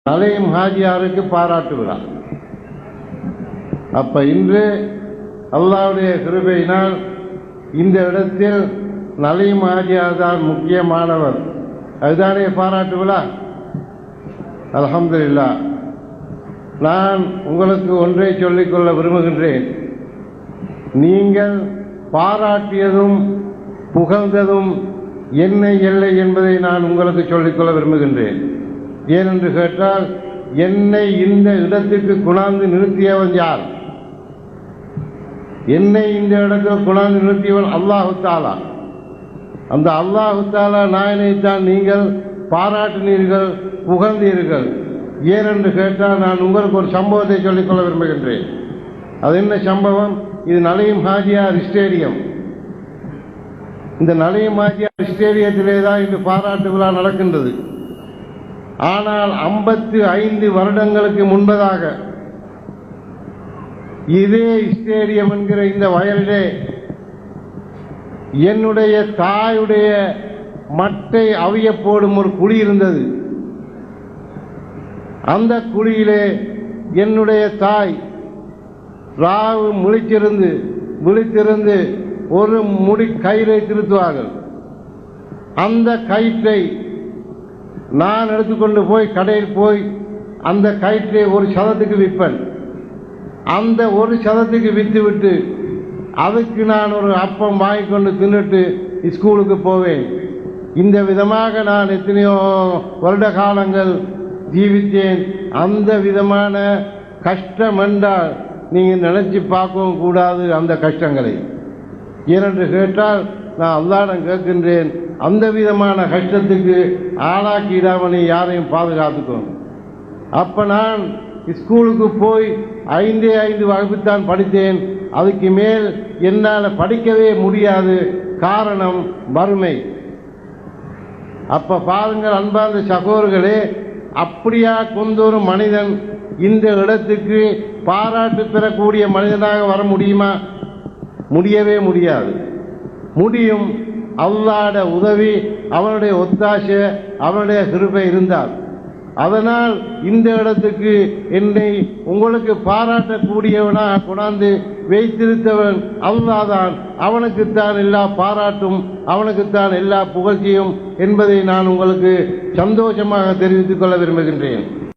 நலையும் ஹாஜியாருக்கு பாராட்டு விழா. அப்ப இன்று அல்லாஹ்வுடைய கிருபையினால் இந்த இடத்தில் நலையும் ஹாஜியார் தான் முக்கியமானவர். அதுதானே பாராட்டு விழா. அல்ஹம்துலில்லாஹ். நான் உங்களுக்கு ஒன்றை சொல்லிக்கொள்ள விரும்புகின்றேன். நீங்கள் பாராட்டியதும் புகழ்ந்ததும் என்ன இல்லை என்பதை நான் உங்களுக்கு சொல்லிக்கொள்ள விரும்புகின்றேன். ஏனென்று கேட்டால், என்னை இந்த இடத்துக்கு குணாந்து நிறுத்தியவன் யார்? என்னை இந்த இடத்தில் குணாந்து நிறுத்தியவன் அல்லாஹு தாலா. அந்த அல்லாஹு தாலா நாயனைத்தான் நீங்கள் பாராட்டினீர்கள், புகழ்ந்தீர்கள். ஏனென்று கேட்டால், நான் உங்களுக்கு ஒரு சம்பவத்தை சொல்லிக்கொள்ள விரும்புகின்றேன். அது என்ன சம்பவம்? இது நலையும் ஹாஜியார் ஸ்டேடியம். இந்த நலையும் ஹாஜியார் ஸ்டேடியத்திலே தான் இன்று பாராட்டு விழா நடக்கின்றது. ஆனால் 55 வருடங்களுக்கு முன்பதாக இதே ஸ்டேடியம் என்கிற இந்த வயலிலே என்னுடைய தாயுடைய மட்டை அவிய போடும் ஒரு குழி இருந்தது. அந்த குழியிலே என்னுடைய தாய் ராவு விழித்திருந்து ஒரு முடி கயிறை திருத்துவார்கள். அந்த கயிற்றை நான் எடுத்துக்கொண்டு போய் கடையில் போய் அந்த கயிற்றை ஒரு சதத்துக்கு விற்பேன். அந்த ஒரு சதத்துக்கு விற்றுவிட்டு அதுக்கு நான் ஒரு அப்பம் வாங்கிக்கொண்டு தின்னுட்டு ஸ்கூலுக்கு போவேன். இந்த விதமாக நான் எத்தனையோ வருட காலங்கள் ஜீவித்தேன். அந்த விதமான கஷ்டம் என்றால் நீங்கள் நினைச்சு பார்க்கவும் கூடாது அந்த கஷ்டங்களை. ஏனென்று கேட்டால், நான் அல்லாஹ்விடம் கேட்கின்றேன், அந்த விதமான கஷ்டத்துக்கு ஆளாக்கிடாமல் நீ யாரையும் பாதுகாத்துக்கணும். அப்ப நான் ஸ்கூலுக்கு போய் 5 வகுப்புத்தான் படித்தேன். அதுக்கு மேல் என்னால் படிக்கவே முடியாது. காரணம் வறுமை. அப்ப பாருங்கள் அன்பார்ந்த சகோதரர்களே, அப்படியா கொண்டொரு மனிதன் இந்த இடத்துக்கு பாராட்டு பெறக்கூடிய மனிதனாக வர முடியுமா? முடியவே முடியாது. முடியும் அல்லாஹ்வுடைய உதவி, அவனுடைய ஒத்தாசை, அவனுடைய கிருபை இருந்தால். அதனால் இந்த இடத்துக்கு என்னை உங்களுக்கு பாராட்டக்கூடியவனாக கொண்டாந்து வைத்திருத்தவன் அல்லாஹ் தான். அவனுக்குத்தான் எல்லா பாராட்டும், அவனுக்குத்தான் எல்லா புகழ்ச்சியும் என்பதை நான் உங்களுக்கு சந்தோஷமாக தெரிவித்துக் கொள்ள விரும்புகின்றேன்.